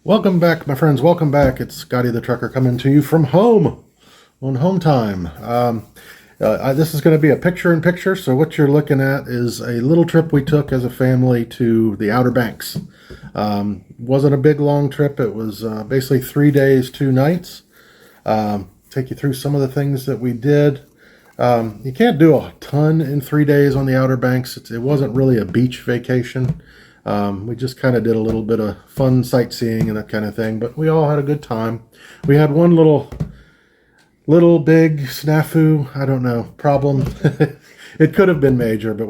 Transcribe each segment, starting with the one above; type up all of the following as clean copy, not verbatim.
Welcome back, my friends. Welcome back. It's Scotty the Trucker coming to you from home on home time. This is going to be a picture-in-picture. So what you're looking at is a little trip we took as a family to the Outer Banks. Wasn't a big, long trip. It was basically 3 days, 2 nights. Take you through some of the things that we did. You can't do a ton in 3 days on the Outer Banks. It wasn't really a beach vacation. We just kind of did a little bit of fun sightseeing and that kind of thing, but we all had a good time. We had one little big snafu, I don't know, problem. It could have been major, but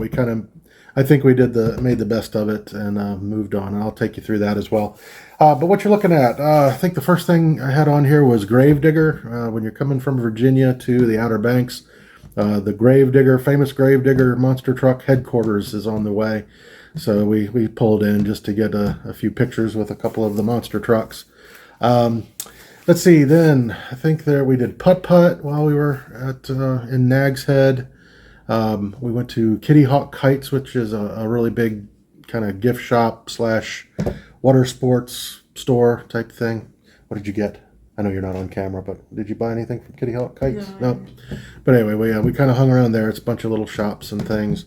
I think we made the best of it and moved on, and I'll take you through that as well. But what you're looking at, I think the first thing I had on here was Gravedigger. When you're coming from Virginia to the Outer Banks, the Gravedigger, famous Gravedigger monster truck headquarters is on the way. So we pulled in just to get a few pictures with a couple of the monster trucks. Let's see, then I think we did putt-putt while we were in Nag's Head. We went to Kitty Hawk Kites, which is a really big kind of gift shop / water sports store type thing. What did you get? I know you're not on camera, but did you buy anything from Kitty Hawk Kites? No. But anyway, we kind of hung around there. It's a bunch of little shops and things.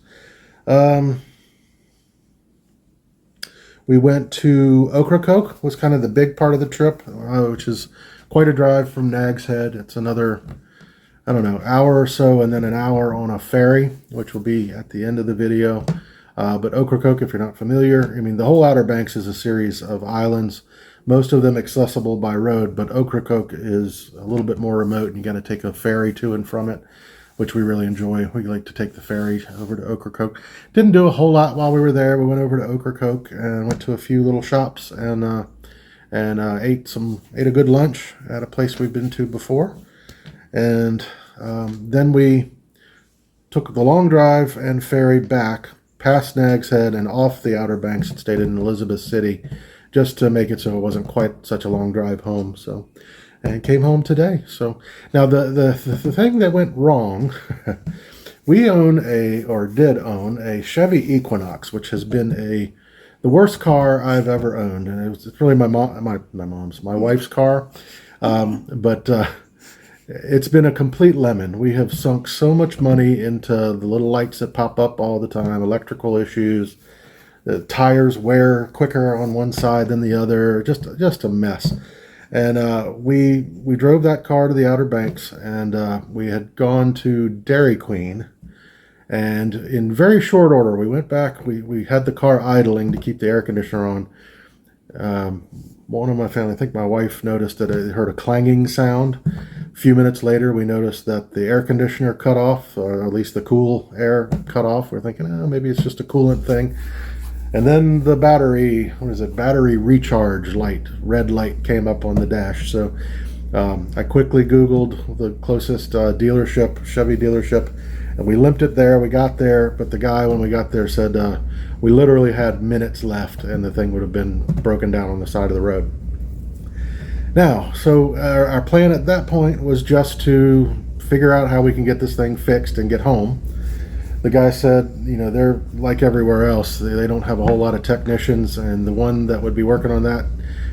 We went to Ocracoke, was kind of the big part of the trip, which is quite a drive from Nag's Head. It's another, I don't know, hour or so, and then an hour on a ferry, which will be at the end of the video. But Ocracoke, if you're not familiar, I mean, the whole Outer Banks is a series of islands, most of them accessible by road, but Ocracoke is a little bit more remote, and you got to take a ferry to and from it, which we really enjoy. We like to take the ferry over to Ocracoke. Didn't do a whole lot while we were there. We went over to Ocracoke and went to a few little shops and ate a good lunch at a place we've been to before. And then we took the long drive and ferry back past Nag's Head and off the Outer Banks and stayed in Elizabeth City just to make it so it wasn't quite such a long drive home. And came home today. So now the thing that went wrong, we did own a Chevy Equinox, which has been the worst car I've ever owned, and it's really my wife's car, but it's been a complete lemon. We have sunk so much money into the little lights that pop up all the time, electrical issues. The tires wear quicker on one side than the other. Just a mess. And we drove that car to the Outer Banks, and we had gone to Dairy Queen. And in very short order, we went back. We had the car idling to keep the air conditioner on. One of my family, I think my wife, noticed that it heard a clanging sound. A few minutes later, we noticed that the air conditioner cut off, or at least the cool air cut off. We're thinking, maybe it's just a coolant thing. And then the battery recharge light, red light, came up on the dash. So I quickly Googled the closest Chevy dealership, and we limped it there. We got there, but the guy, when we got there, said we literally had minutes left and the thing would have been broken down on the side of the road. Now, so our plan at that point was just to figure out how we can get this thing fixed and get home. The guy said, they're like everywhere else. They don't have a whole lot of technicians, and the one that would be working on that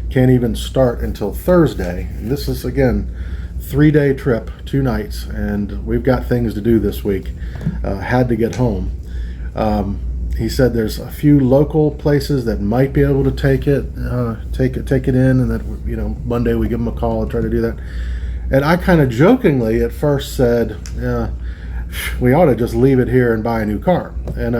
can't even start until Thursday. And this is, again, 3-day trip, 2 nights, and we've got things to do this week. Had to get home. He said there's a few local places that might be able to take it in, and that Monday we give them a call and try to do that. And I kind of jokingly at first said, we ought to just leave it here and buy a new car. And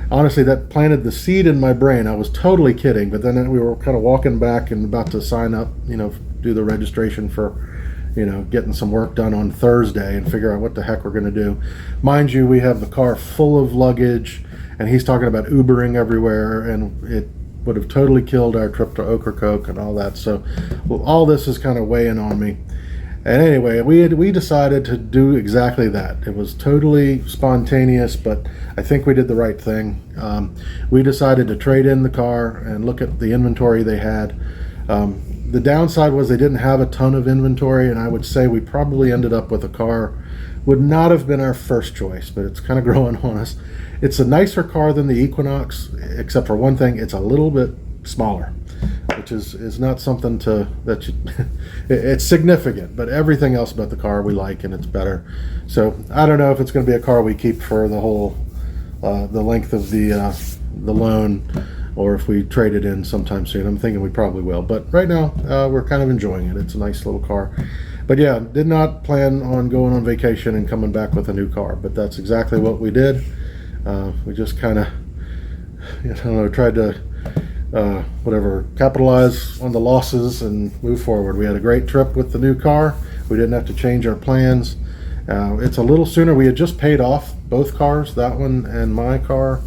honestly, that planted the seed in my brain. I was totally kidding, but then we were kind of walking back and about to sign up, do the registration for, getting some work done on Thursday and figure out what the heck we're going to do. Mind you, we have the car full of luggage, and he's talking about Ubering everywhere, and it would have totally killed our trip to Ocracoke and all that. So all this is kind of weighing on me. And anyway, we decided to do exactly that. It was totally spontaneous, but I think we did the right thing. We decided to trade in the car and look at the inventory they had. The downside was they didn't have a ton of inventory, and I would say we probably ended up with a car would not have been our first choice, but it's kind of growing on us. It's a nicer car than the Equinox, except for one thing, it's a little bit smaller. which is not something that you, it's significant, but everything else about the car we like, and it's better. So I don't know if it's going to be a car we keep for the whole the length of the loan, or if we trade it in sometime soon. I'm thinking we probably will, but right now we're kind of enjoying it. It's a nice little car. But yeah, did not plan on going on vacation and coming back with a new car, but that's exactly what we did. We just kind of, tried to capitalize on the losses and move forward. We had a great trip with the new car. We didn't have to change our plans. It's a little sooner. We had just paid off both cars, that one and my car,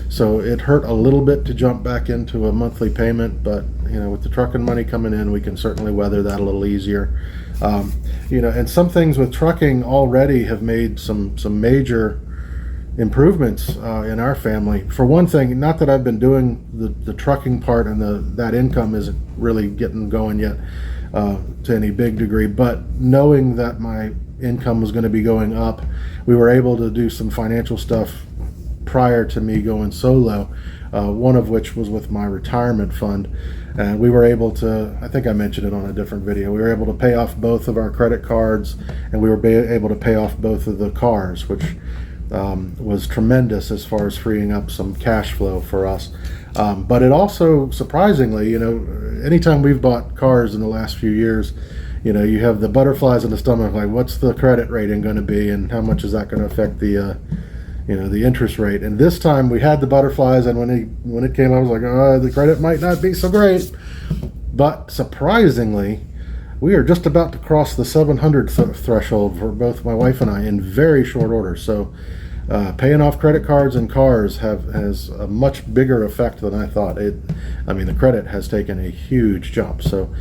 so it hurt a little bit to jump back into a monthly payment, but with the trucking money coming in, we can certainly weather that a little easier. And some things with trucking already have made some major improvements in our family. For one thing, not that I've been doing the trucking part and that income isn't really getting going yet to any big degree, but knowing that my income was going to be going up, we were able to do some financial stuff prior to me going solo, one of which was with my retirement fund. And we were able to, I think I mentioned it on a different video, we were able to pay off both of our credit cards, and we were able to pay off both of the cars, which was tremendous as far as freeing up some cash flow for us. But it also, surprisingly, anytime we've bought cars in the last few years, you have the butterflies in the stomach, like what's the credit rating going to be, and how much is that going to affect the the interest rate. And this time we had the butterflies, and when it came, I was like, oh, the credit might not be so great. But surprisingly, we are just about to cross the 700 threshold for both my wife and I in very short order. So paying off credit cards and cars has a much bigger effect than I thought. The credit has taken a huge jump. So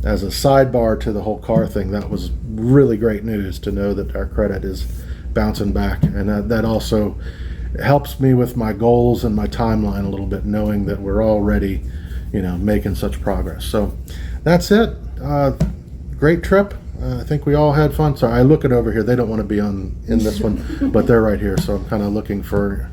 as a sidebar to the whole car thing, that was really great news to know that our credit is bouncing back, and that also helps me with my goals and my timeline a little bit, knowing that we're already making such progress. So that's it. Great trip. I think we all had fun. Sorry, I look it over here. They don't want to be in this one, but they're right here, so I'm kind of looking for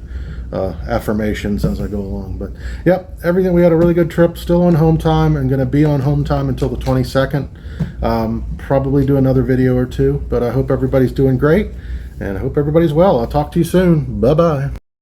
affirmations as I go along. But yep, everything. We had a really good trip. Still on home time, and going to be on home time until the 22nd. Probably do another video or two, but I hope everybody's doing great, and I hope everybody's well. I'll talk to you soon. Bye bye.